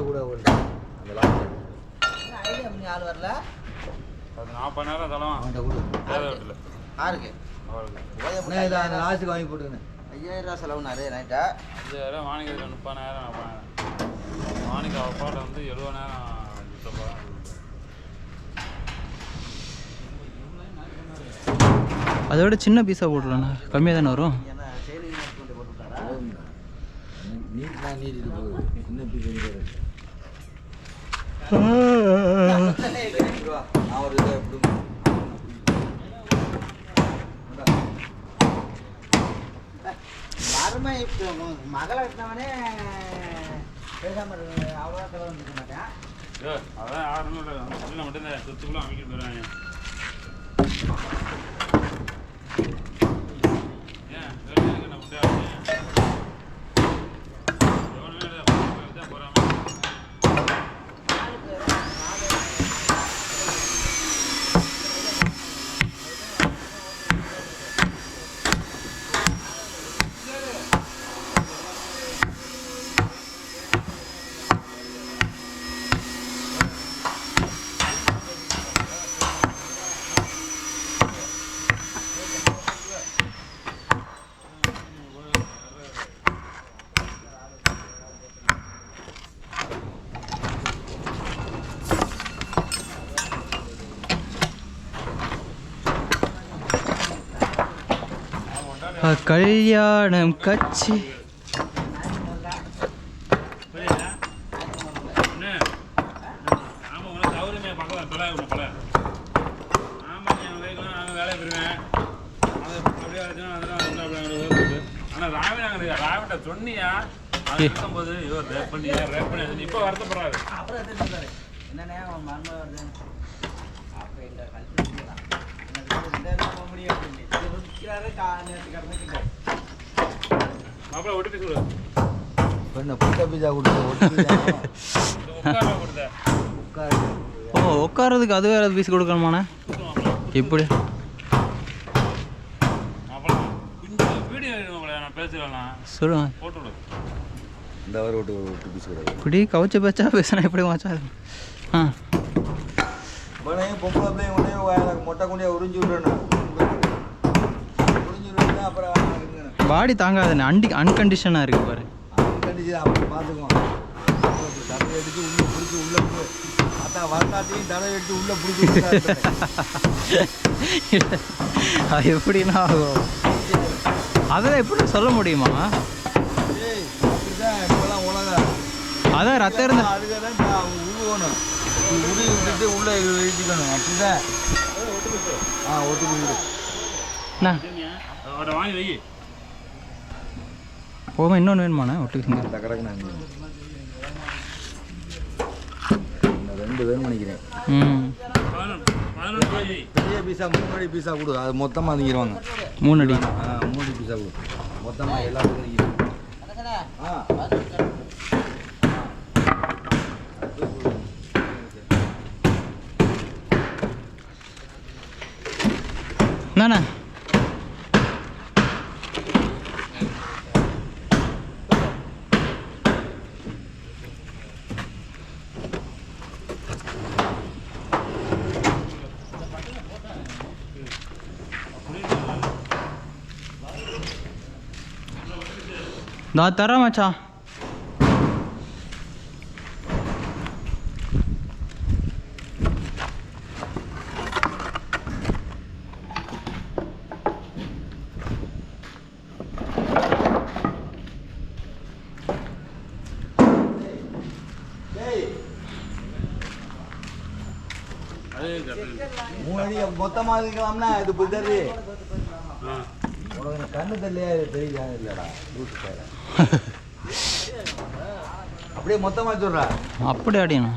கூட ஓடுது அந்த லாஸ்ட் ஐடியா பண்ணி ஆள் வரல. அது 40 நேரம் தரம் அவன்கிட்ட கூட யாருக்கு அந்த லாஸ்ட்டுக்கு வாங்கி போட்டுக்கணும். 5000 ரூபா செலவுனாரு நைட்டா. 5000 வாணிக்கு 30,000 வாணிக்கு அப்பாட்ட வந்து 70 நேரம் அதை விட சின்ன பீஸாக போட்டுருண்ணா, கம்மியாக தானே வரும். நீட்டிட்டு போகுது சின்ன பீஸ் நான் ஒரு இதை எப்படி மருமை இப்போ மகளை கட்டினவனே பேசாம அவ்வளோ செலவு நிற்க மாட்டேன். அதான் யாரும் மட்டும்தான் சொத்துக்குள்ள அமைக்கிட்டு போயிடுவாங்க. கல்யாணம் கட்சி சொன்னியா போது ரேப் பண்ணி இப்ப வருத்தப்படுறாரு. என்னன்னா மர்ம வருது மாப்பிள்ள ஒட்டி பீஸ் கொடு. புட்ட பீஸா கொடுத்து ஓ உட்காரதுக்கு அது வேறு பீஸ் கொடுக்கணுமாண்ணே? இப்படி சொல்லுங்க போட்டு இந்த வர விட்டு பீஸ் கொடுங்க. இப்படி கவுச்ச பேச்சா பேசினா எப்படி வாச்சா? ஆ பொம்பளை பிள்ளைங்க உடனே மொட்டை கொண்டியா உறிஞ்சி விட்றேன். உறிஞ்சி விட்டு அப்புறம் பாடி தாங்காதுண்ணே. அன்கண்டிஷனாக இருக்குது பாரு. அன்கண்டிஷன் அப்புறம் பார்த்துக்குவோம். தடவை எடுத்து உள்ளே பிடிச்சி உள்ளே பார்த்தா வரலாற்றையும் தடவை எடுத்து உள்ளே பிடிச்சி அது எப்படின்னா ஆகும்? அதெல்லாம் எப்படி சொல்ல முடியுமா? அப்படிதான் இப்போலாம் உலகம். அதான் ரத்தம் இருந்த அதுக்காக தான் உருவணும். உருவி விட்டுட்டு உள்ளே எழுதிக்கணும். அப்படிதான் ஒட்டுக்கு அண்ணா வாங்கி வை. போக இன்னொன்று வேணுமாண்ணே? ஒட்டுக்குங்க டக்கடக்கு நான் 2 வேணும் நினைக்கிறேன். பெரிய பீஸா 3 அடி பீஸா கொடு. அது மொத்தமாக வாங்கிடுவாங்க. 3 அடி 3 அடி பீஸா கொடு. மொத்தமாக எல்லாத்துக்கும் என்னண்ணா? நான் தரேன் மச்சான். மொத்தமாக இருக்கலாம்னா இது புதரு உனக்கு கண்ணு தள்ளியா தெரியல இல்லடா. அப்படியே மொத்தமாக சொல்கிறா. அப்படி அடியண்ணா.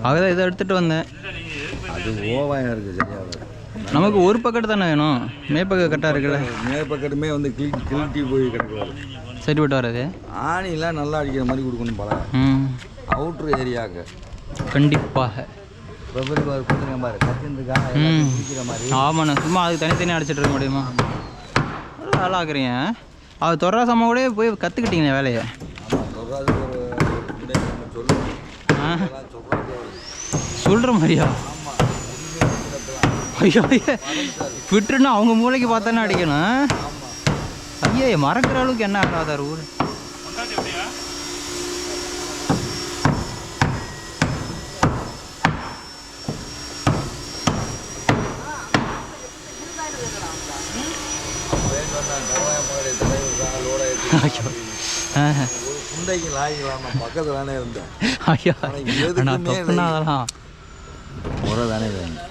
அதுதான் இதை எடுத்துகிட்டு வந்தேன். அது ஓவாயம் இருக்குது சரியாக. நமக்கு ஒரு பக்கெட்டு தானே வேணும். மேற்பக்க கட்டாக இருக்குல்ல. மேற்பக்கட்டுமே வந்து கிழிட்டி போய் கிடக்குறாரு. சரி விட்டு வராது. ஆணிலாம் நல்லா அடிக்கிற மாதிரி கொடுக்கணும் பல அவுட்ரு ஏரியாவுக்கு கண்டிப்பாக. பாரு கத்திருக்காங்க பிடிக்கிற மாதிரி. ஆமாண்ணா. சும்மா அதுக்கு தனித்தனியாக அடிச்சிட்டு இருக்க முடியுமா? நல்லா ஆக்குறீங்க. அது தொர்றா சம்மா கூட போய் கற்றுக்கிட்டீங்களே வேலையை. ஆமாம் தொர்றாத அதெல்லாம் சொல்றாங்க. சொல்கிற மாதிரியா? ஆமாம். ஐயோ ஃபிட்டுன்னா அவங்க மூளைக்கு பார்த்தானே அடிக்கணும். ஆமாம். ஐயா மறக்கிற அளவுக்கு என்ன ஆகாதார் ஊர். கொண்டாச்சு எப்படியா? ஒரு குண்டைக்கு லாய்க்கலாம் நான் பக்கத்தில் தானே இருந்தேன். ஐயா ஆனால் அண்ணா எதுக்குமே தப்புண்ணா அதெல்லாம். முறை தானே வேணும்.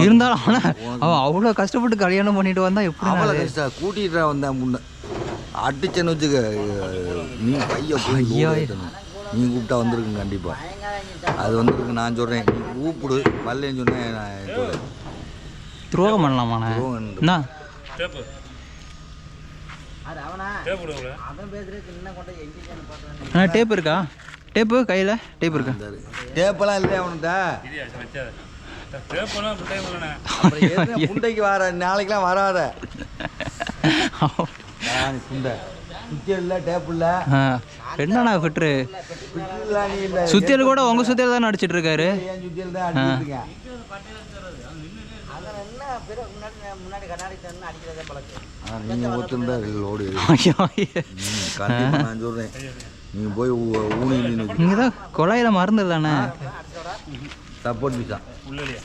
இருந்தாலும் ஆனால் அவன் அவ்வளோ கஷ்டப்பட்டு கல்யாணம் பண்ணிட்டு வந்தா எப்படி அவ்வளோ கஷ்டம் கூட்டிகிட்டு வந்தேன் முன்ன அடிச்சேன்னு வச்சுக்க நீ பைய போய் ஐயா. நீ கூப்பிட்டா வந்திருக்குங்க கண்டிப்பாக. அது வந்திருக்கு நான் சொல்கிறேன். நீ கூப்பிடு வரலன்னு சொன்னேன். நான் சொல்கிறேன் துரோகம் பண்ணலாமாண்ணே? என்ன டேப்பு டேப்பு விடுங்கள. அண்ணா டேப் இருக்கா? டேப்பு கையில் டேப் இருக்கா? டேப்பெல்லாம் இல்லை அவன்கிட்ட. இதையா வச்சாத டேப்பெல்லாம் டைம் இல்லைண்ணே. அப்புறம் எதுக்கு குண்டைக்கு வர நாளைக்கெல்லாம் வராத. குண்டை சுத்தியல் இல்லை டேப் இல்லை. என்னண்ணா ஃபிட்ரு நீ இல்லை சுத்தியல் கூட உங்கள் சுத்தியல் தானே அடிச்சிட்டு இருக்காரு. ஏன் சுத்தியல் தான் அடிச்சிருக்கேன். நீங்கள் ஒத்துருந்தா லோடு கண்டிப்பாக நான் சொல்கிறேன். நீங்கள் போய் ஊனி நீங்கள் தான் கொலையில் மறந்துடு தானே. சப்போர்ட் பீஸா உள்ளலையா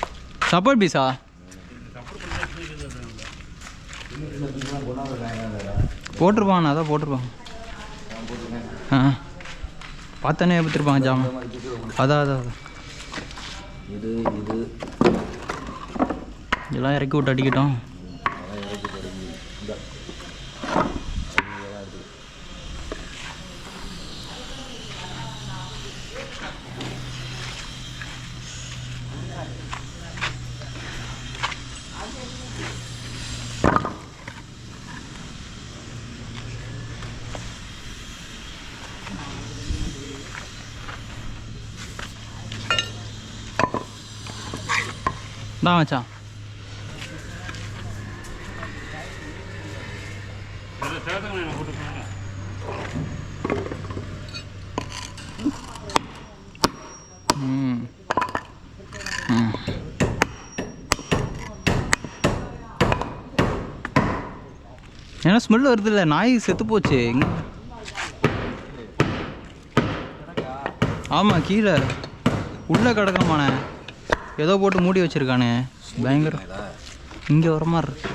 சப்போர்ட் பீஸா போட்டிருப்பாங்கண்ணா. அதான் போட்டிருப்பாங்க. பார்த்தானே எடுத்துருப்பாங்க ஜாமான். அதான் அதான் அதான் இது இது இதெல்லாம் இறக்கி விட்டு அடிக்கட்டும். தான் மச்சான். சேர்த்துக்கணும் என்ன போட்டு ம் ம் ஏன்னா ஸ்மெல் வருது இல்லை. நாய் செத்து போச்சு. ஆமாம் கீழே உள்ளே கிடக்கமாண்ணே. ஏதோ போட்டு மூடி வச்சுருக்கானே. பயங்கரம். இங்கே வர மாதிரி இருக்கு.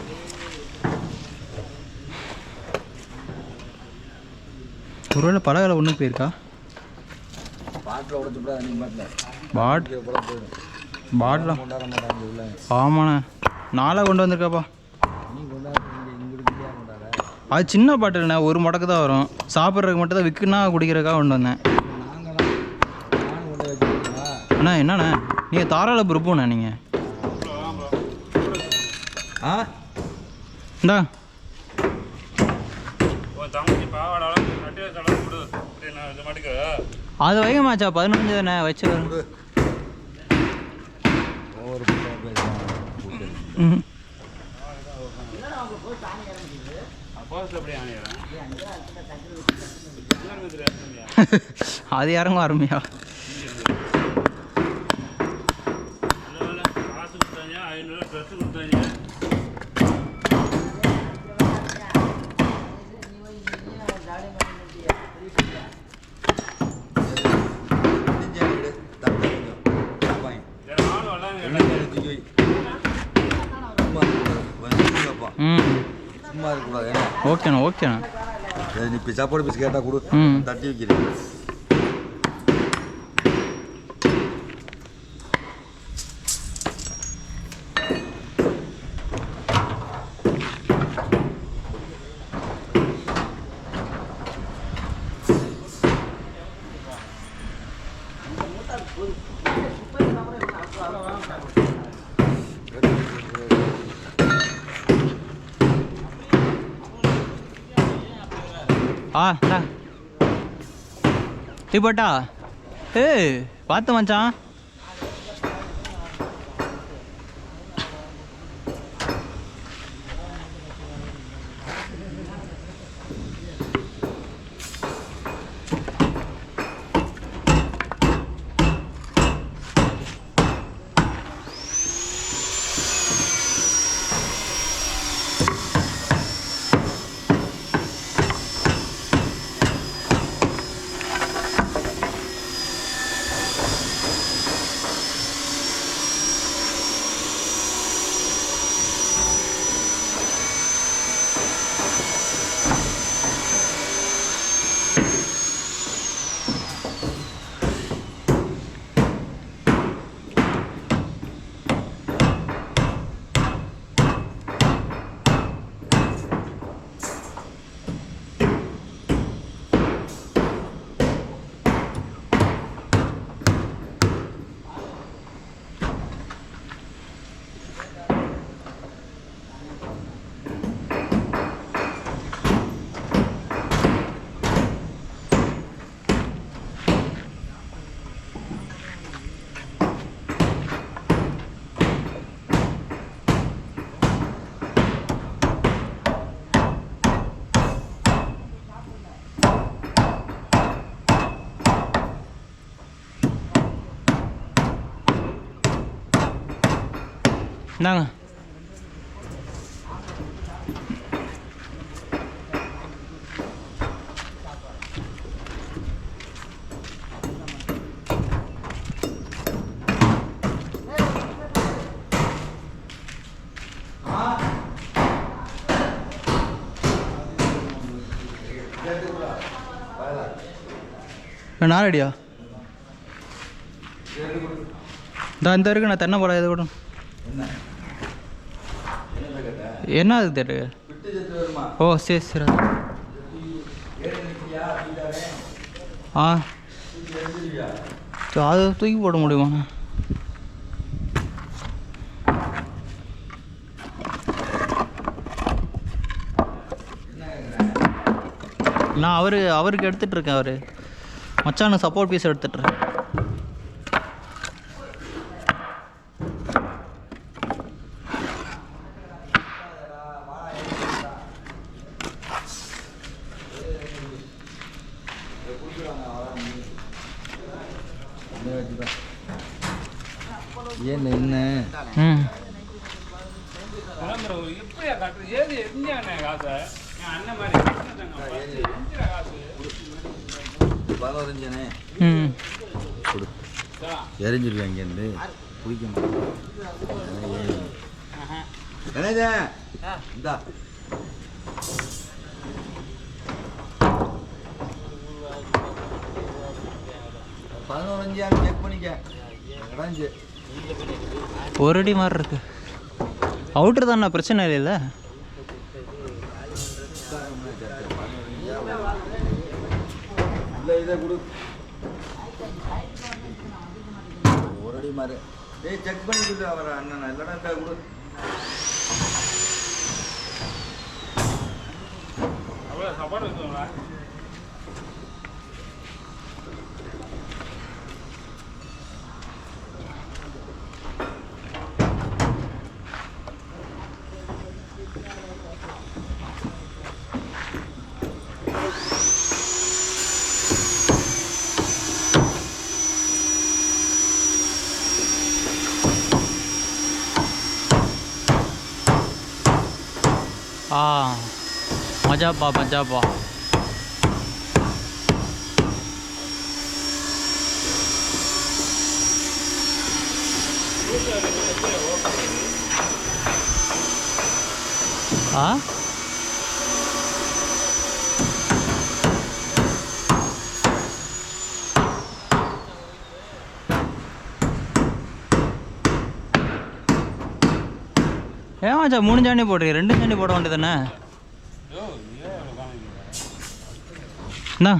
ஒருவேளை பழகளை ஒன்று போயிருக்கா? பாட்டில் ஆமாண்ணே. நாளாக கொண்டு வந்திருக்காப்பா. அது சின்ன பாட்டில்ண்ணே. ஒரு மடக்கு தான் வரும். சாப்பிட்றதுக்கு மட்டும் தான். விற்குன்னா குடிக்கிறதுக்காக கொண்டு வந்தேன். அண்ணா என்னண்ணே நீங்கள் தாராள பொறுப்புண்ணே நீங்கள். இந்தா அது வைகமாச்சா 15 தானே வச்சு வரும். அது யாருங்க அருமையா. சும்மா இருக்கக்கூடாது. ஓகேண்ணா ஓகேண்ணா. நீ இப்போ சாப்பாடு பீஸ் கேட்டால் கொடு. தட்டி வைக்கிறேன். டீ போட்டா? பார்த்து மச்சான். இந்தாங்க. நான் ரெடியா? இந்த இருக்கு நான் தென்னை போட இது கூட என்ன அது தெரியல. ஓ சரி சரி. ஆ அது தூக்கி போட முடியுமா? நான் அவருக்கு எடுத்துகிட்ருக்கேன். அவர் மச்சானுக்கு சப்போர்ட் பீஸ் எடுத்துட்ருக்கேன். ஏன் என்ன எப்படியா காட்டு ஏது எரிஞ்சானே காசை அண்ணன் மாதிரி 15 கொடு எரிஞ்சிருவேன் இங்கேருந்து குடிக்க மாட்டேன். இந்தா 15 செக் பண்ணிக்க. கிடஞ்சி ஒரு அடி மாதிரி இருக்கு. அவுட்ரு தானே, பிரச்சனை இல்லைல்ல. இல்லை இதை கொடு. ஒரு அடி மாதிரி செக் பண்ணிட்டு அவர் அண்ணன் இல்லைன்னா இந்த கொடு. அவ்வளோ சாப்பாடு வச்சுங்களா? மஜாப்பா மஜாப்பா. ஏன் மச்சா 3 சாணி போடுறீங்க? 2 சாணி போட வேண்டியதானே? என்ன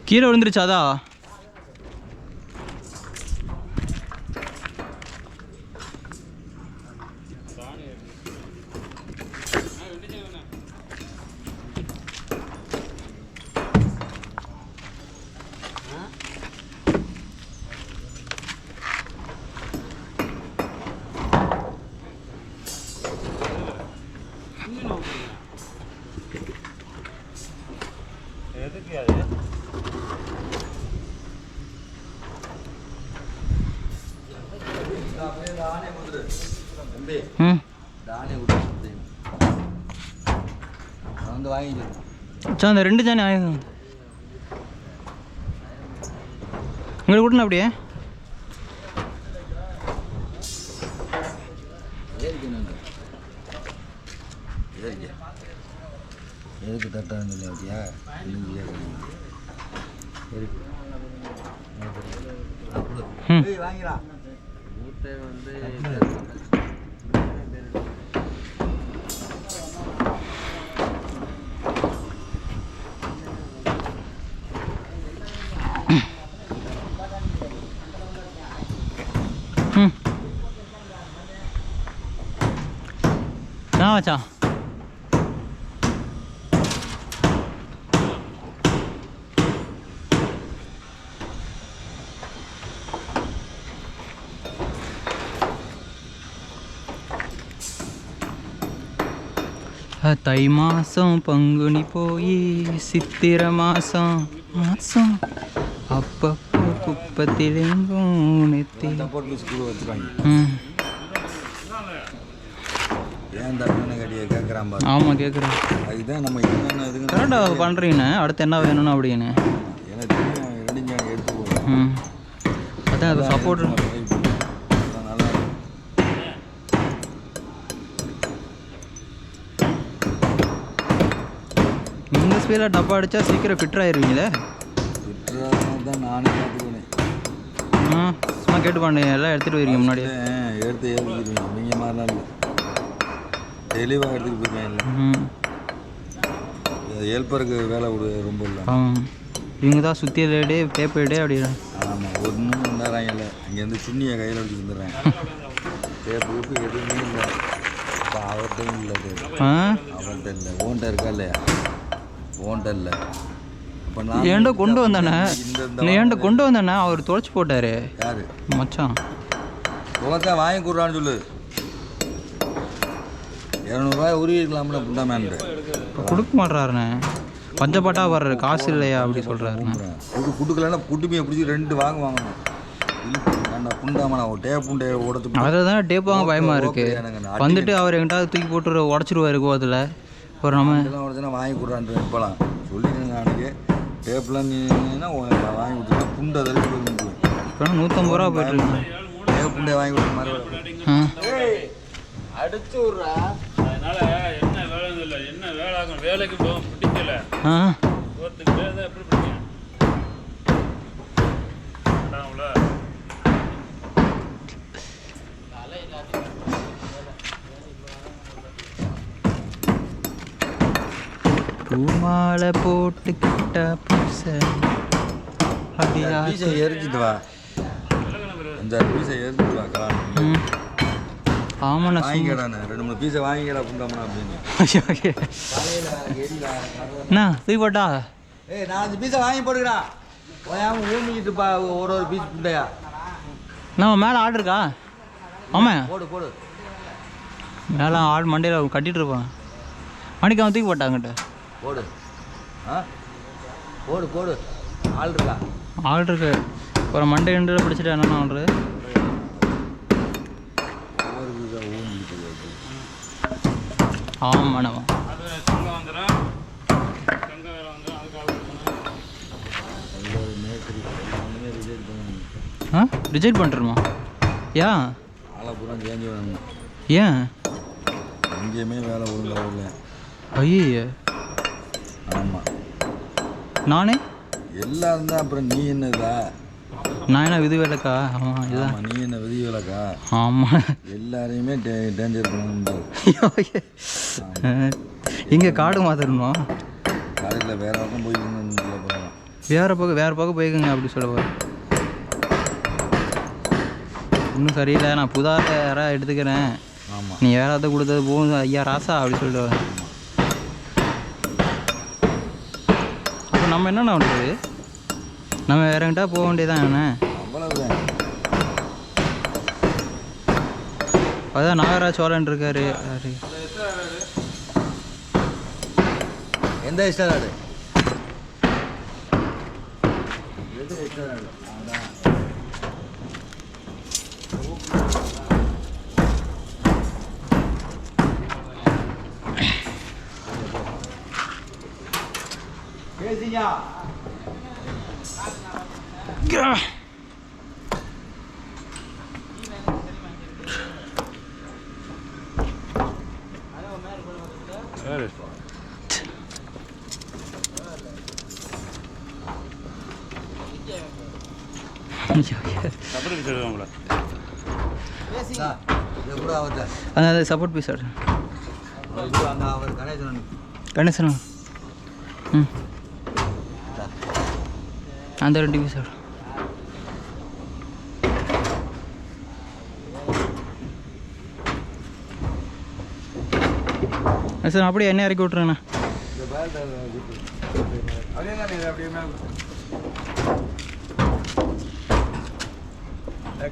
கீழே விழுந்துருச்சாதா? எதுக்கு அது? வந்து வாங்கிட்டு அந்த 2 சாணி ஆயுதம் உங்களுக்கு விட்டுனா அப்படியே எதுக்கு தட்டான்னு சொல்லி அப்படியா வாங்கிடா மூட்டை வந்து என்ன மச்சான் தை மாதம் பங்குனி போய் சித்திரை மாதம் மாதம் அப்பப்போ குப்பத்திலெங்கும் நெத்தி. சப்போர்ட் பீஸ் கூட வச்சுருவாங்க. ஏன் தப்புன்னு கட்டிய கேட்குறான் பாரு. ஆமாம் கேட்குறேன். அதுதான் நம்ம என்னென்ன இதுங்க கரெக்டாக பண்ணுறீங்கண்ணே. அடுத்து என்ன வேணும்னு அப்படின்னு எனக்கு தெரியும். ரெண்டு எடுத்து போடுவோம். அதான் அது சப்போர்ட் நல்லா இந்த ஸ்பீடில் டப்பா அடித்தா சீக்கிரம் ஃபிட் ஆயிருவீங்களே. தான் நானே பார்த்துக்கணும். சும்மா கேட்டு பண்ணு எல்லாம் எடுத்துகிட்டு போயிருங்க முன்னாடி. எடுத்து ஏற்றிடுவேன். நீங்கள் மாதிரிலாம் இல்லை, தெளிவாக எடுத்துகிட்டு போயிருவேன். இல்லை ஹெல்ப்பருக்கு வேலை கொடு ரொம்ப இல்லை. இவங்க தான் சுற்றி லேடு பேப்பர் டே அப்படி. ஆமாம், ஒன்றும் கொண்டாடுறாங்க இல்லை. இங்கேருந்து சுண்ணியை கையில் வச்சு வந்துடுறேன். பேப்பர் எதுவுமே இல்லை. இப்போ அவர்கிட்டையும் இல்லை. அவர்கிட்ட இல்லை. ஓன்ட்ட இருக்கா இல்லையா? ஓன்ட்ட இல்லை. இப்போ நான் ஏன்டா கொண்டு வந்தானே, ஏன்டா கொண்டு வந்தானே அவர் தொலைச்சி போட்டார். யார் மச்சான்? உங்கள்தான் வாங்கி கொடுறான்னு சொல்லு. 200 உருவிக்கலாம்ல புண்டாமேன்ட்டு. இப்போ கொடுக்க மாட்றாருண்ணே. பஞ்சப்பாட்டா வர்றாரு, காசு இல்லையா அப்படி சொல்கிறாருண்ணே. குட்டுக்கலன்னா குட்டுமையை பிடிச்சி 2 வாங்கணும். இல்லை புண்டாமண்ணா ஒரு டேப்புண்டே உடச்சு அதில் தான் டேப் வாங்க பயமாக இருக்குது. வந்துட்டு அவர் எங்கிட்டாவது தூக்கி போட்டு உடச்சிருவாரு கோவத்தில். ஒரு நம்ம இதெல்லாம் உடச்சுன்னா வாங்கி கொடுறான்ட்டு இப்போலாம் சொல்லிடுங்க. அன்றைக்கி டேப்லாம் நீங்கன்னா வாங்கி கொடுத்துருக்கா புண்டு அதில் போய் இப்போ 150 ரூபா போயிட்டுருக்கு. டேப்புண்டே வாங்கி கொடுத்த மாதிரி அடிச்சு விட்றா. அதனால என்ன வேலை இல்லை, என்ன வேலை ஆகும், வேலைக்கு போக பிடிக்கல. ஒருத்துக்கு வேலை எப்படி பிடிக்கும்? பூமாலை போட்டுக்கிட்ட பூசை அப்படியா பீஸை எரிச்சிட்டு வா. 5-6 பீஸை எரிச்சிட்டு வா. கலாம் ஆமாண்ணா வாங்கிக்கடாண்ணே. 2-3 பீஸை வாங்கிக்கடா புண்டாமண்ணா அப்படின்னு. அண்ணா தூக்கி போட்டா. 4-5 பீஸை வாங்கி போடுங்கடா. ஓயாமல் ஊமிக்கிட்டு பா. ஒரு பீஸ் புண்டையா நம்ம மேலே ஆள் இருக்கா? ஆமாம் போடு போடு. மேலே ஆள் மண்டையில் கட்டிகிட்டு இருப்பான். மணிக்கு அவன் தூக்கி போட்டாங்கிட்ட போடு. போடு போடு. ஆள் இருக்கா? ஆள் இருக்கு. ஒரு மண்டை ரெண்டு பிடிச்சிட்டு என்னென்ன ஆள்ரு. ஆமாண்ணா ரிஜெக்ட் பண்ணுறோமா? ஏன் ஆளை பூரா சேஞ்ச் பண்ணணும். ஏன் எங்கேயுமே வேலை ஒழுங்காக இல்லை. ஐயே ஆமாம் நானே எல்லாரும் தான். அப்புறம் நீ என்னதா? நான் என்ன விதி விலக்கா? ஆமாம் இதுதான். நீ என்ன விதி விலக்கா? ஆமாம் எல்லாரையுமே டேஞ்சர் பண்ணணும். இங்கே காடு மாத்திரணுமா? காலையில் வேறு பக்கம் போய்க்கணும். வேறு பக்கம் போய்க்குங்க அப்படி சொல்ல போகிறேன். இன்னும் சரியில்லை, நான் புதாக யாராவது எடுத்துக்கிறேன். ஆமாம், நீ யாராவது கொடுத்தது போகும் ஐயா ராசா அப்படி சொல்லிட்டு. அப்போ நம்ம என்னென்ன பண்ணுறது? நம்ம வேறங்கிட்டா போக வேண்டியதான் என்ன? அவ்வளோதான். அதான் நாகராஜ் சோழன் இருக்காரு. எந்த எக்ஸ்ட்ரா நாடு? எது எக்ஸ்ட்ரா நாடு? பேசிங்க. அதான் சப்போர்ட் பீஸ் சார். கணேசன் அந்த 2 பீஸ் சார். சார் அப்படியே எண்ணெய் இறக்கி விட்ருங்கண்ணா.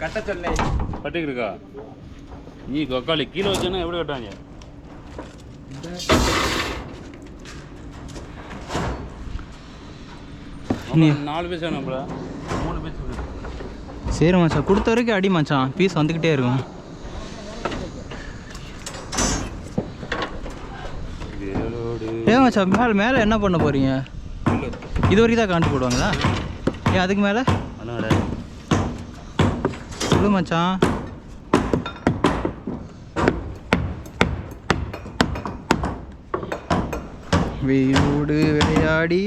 கட்ட சொல்ல கட்டிக்கு இருக்கா நீ கொக்காளி கீழே வச்சோன்னா எப்படி கட்டாங்க? நீ 4 பீஸ் வேணும்ல 3 பீஸ். சரி மச்சான், கொடுத்த வரைக்கும் அடி மச்சான், பீஸ் வந்துக்கிட்டே இருக்கும். ஏன் மச்சான் மேலே என்ன பண்ண போகிறீங்க? இது வரைக்கும் தான் காண்டி போடுவாங்களா? ஏன் அதுக்கு மேலே சொல்லு மச்சான். வெயிலோடு விளையாடி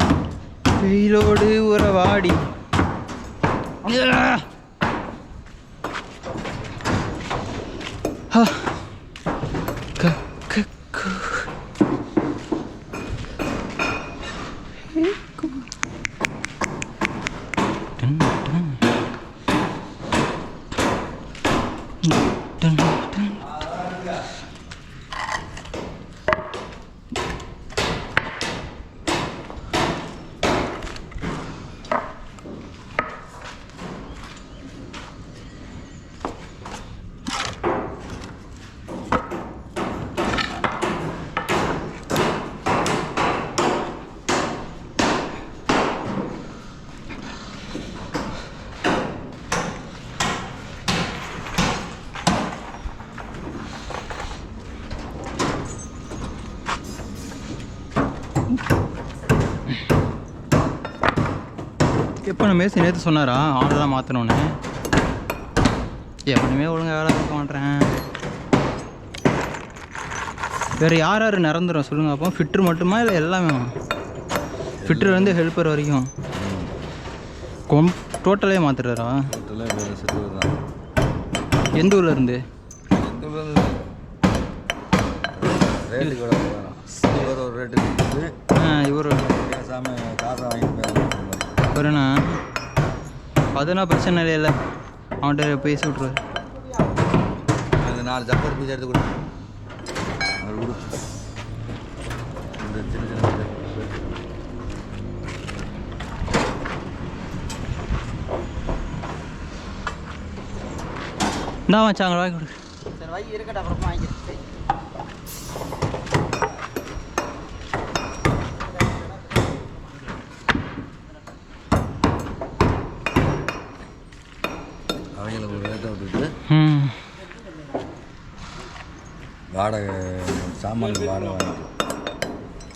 வெயிலோடு உறவாடி எப்போ நான் மேசி நேற்று சொன்னாரா ஆர்டர்லாம் மாற்றணுன்னு? எப்பவுமே ஒழுங்காக வேலை பார்க்க மாட்டேறேன். வேறு யார் யார் நிரந்தரம் சொல்லுங்கள் அப்போ? ஃபிட்ரு மட்டுமா இல்லை எல்லாமே? ஃபிட்ரு வந்து ஹெல்ப்பர் வரைக்கும் டோட்டலே மாற்றுறாரா? எந்த ஊரில் இருந்து? இவர் வரண்ணா, அதுனா பிரச்சனை இல்லை, அவன்கிட்ட பேசி விட்ருவார். அது 4 சப்பர் பீஸ் எடுத்து கொடு. இந்தா மச்சாங்க வாங்கி கொடு. சரி வை இருக்கட்டும், அப்புறமா வாங்கிக்கிறேன். அவங்கள ஒரு ரேட்டை விட்டுட்டு வாடகை சாமானுக்கு வாடகை வாங்கிட்டு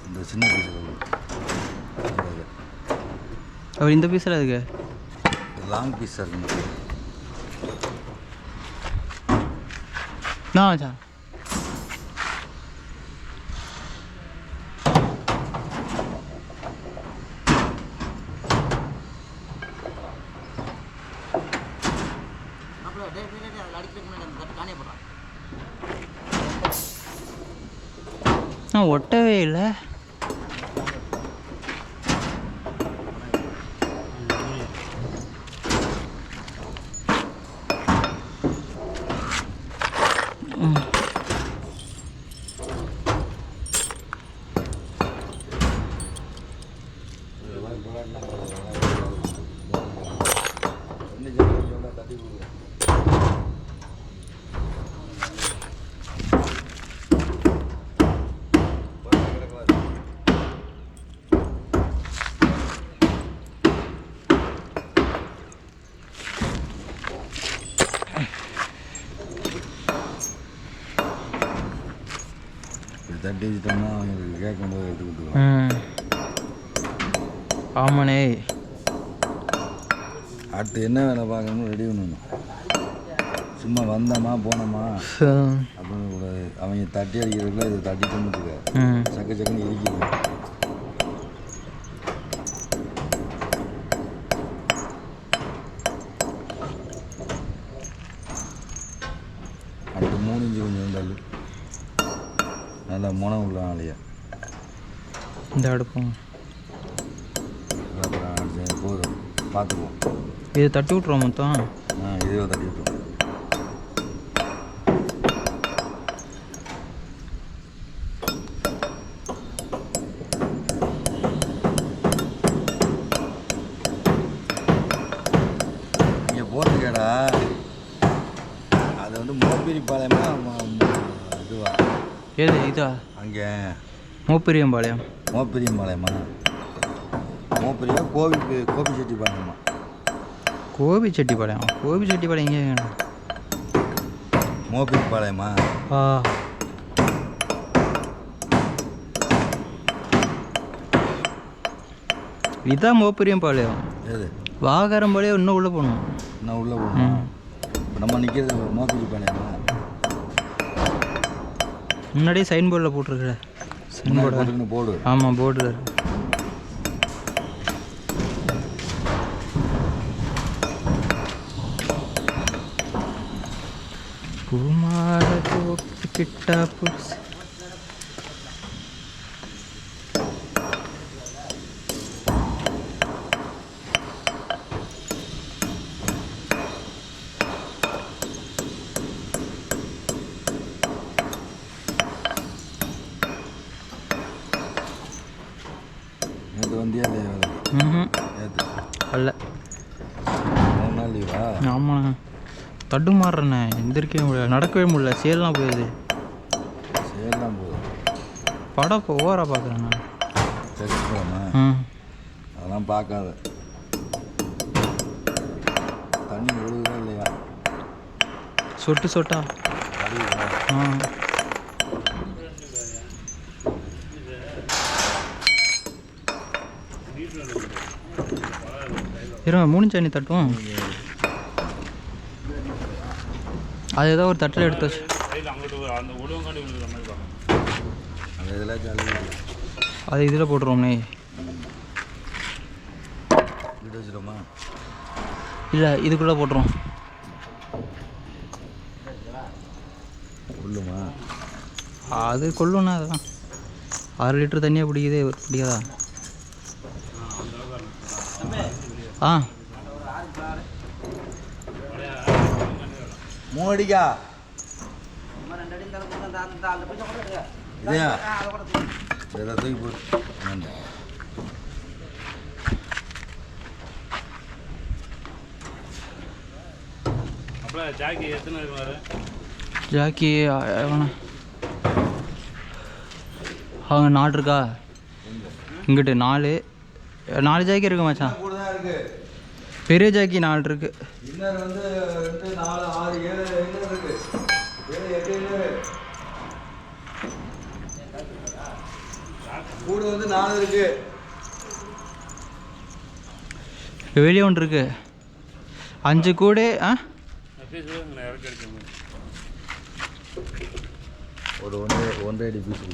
இந்த சின்ன பீஸ் அவர் இந்த பீஸில் அதுக்கு லாங் பீஸாக இருக்குங்க. நான் மச்சான் நான் ஒட்டவே இல்லை. தட்டி வச்சுட்டோம்னா அவங்களுக்கு கேட்கும்போது எடுத்து கொடுத்துருவோம். ஆமாண்ணே, அடுத்து என்ன வேலை பார்க்கணும்னு ரெடி பண்ணணும். சும்மா வந்தோமா போனோமா அப்படின்னு கூடாது. அவங்க தட்டி அடிக்கிறதுக்குள்ள இதை தட்டிட்டோம்னு வச்சுக்க, சக்கு சக்குன்னு இடிக்கிறது. அடுத்து 3 இன்ச்சு கொஞ்சம் இருந்தாலும் நல்லா முனம் உள்ள ஆலையா இந்த அடுப்போம். அப்புறம் போதும் பார்த்துக்குவோம். இது தட்டி விட்ருவோம் மொத்தம். இதே தட்டி விட்டுருவோம். மோப்பிரிப்பாளையமா இதுவா ஏது இதா அங்கே மூப்பெரியம்பாளையம். மோப்பிரியம்பாளையமா மோப்பிரியா கோபிச்செட்டிப்பாளையமா கோபிச்செட்டிப்பாளையம். கோபிச்செட்டிப்பாளையம் எங்கே வேணும்? மோப்பிரிப்பாளையமா ஆ இதான் மோப்பெரியம்பாளையம். ஏது வாகரம்பாளையம் இன்னும் உள்ளே போகணும். நான் உள்ளே போகணும். இப்போ நம்ம நிற்கிறது மோப்பிரிப்பாளையமா? முன்னாடியே சைன் போர்டில் போட்டிருக்குற சைன் போர்டு. போடு. ஆமாம் போர்டில் இருக்கு. பூமாட தோப்பு கிட்டா புதுசு. நேற்று வந்தியா இல்லையா? நேற்று அல்ல 3 நாள் லீவா? ஆமாண்ணா. தடுமாறுறேண்ணே, எந்திரிக்கவே முடியல, நடக்கவே முடியல. சேல்லாம் போயிடுது. சேலாம் போகுது. படம் இப்போ ஓவராக பார்க்குறேண்ணா. தெரிஞ்சுக்கிறோமா? அதெல்லாம் பார்க்காத. தண்ணி விழுகுதா இல்லையா? சொட்டு சொட்டா. ஆ இருங்க, முடிஞ்ச நீ தட்டும். அது ஏதோ ஒரு தட்டில் எடுத்து வச்சு அந்த உடவங்காண்டி விழுகிற மாதிரி பார்க்கணும். அந்த இதெல்லாம் ஜாலி அது இதில் போட்டுருவோம்ண்ணே. வீடு வச்சுருமா? இல்லை, இதுக்குள்ளே போட்டுருவோம். உள்ளுமா? அது கொள்ளுண்ணா. அதுதான் 6 லிட்டர் தண்ணியாக பிடிக்காதா? ஆ மோடிக்கா இதையா இதை தூக்கி போட்டு அப்புறம் ஜாக்கி எத்தனை இருக்காரு? ஜாக்கி எவனா அவங்க 4 இருக்கா? இங்கிட்டு 4 ஜாக்கி இருக்கு மச்சான். கூட தான் இருக்கு. பெரிய ஜாக்கி 4 இருக்கு. இன்னர் வந்து 2 4 6 7 இன்னர் இருக்கு. 7 8 இன்னர். கூட வந்து 4 இருக்கு. வெளியே ஒன்று இருக்கு. 5 கூட. ஆ இறக்கி அடிக்க ஒரு 1.5 அடி பீஸ்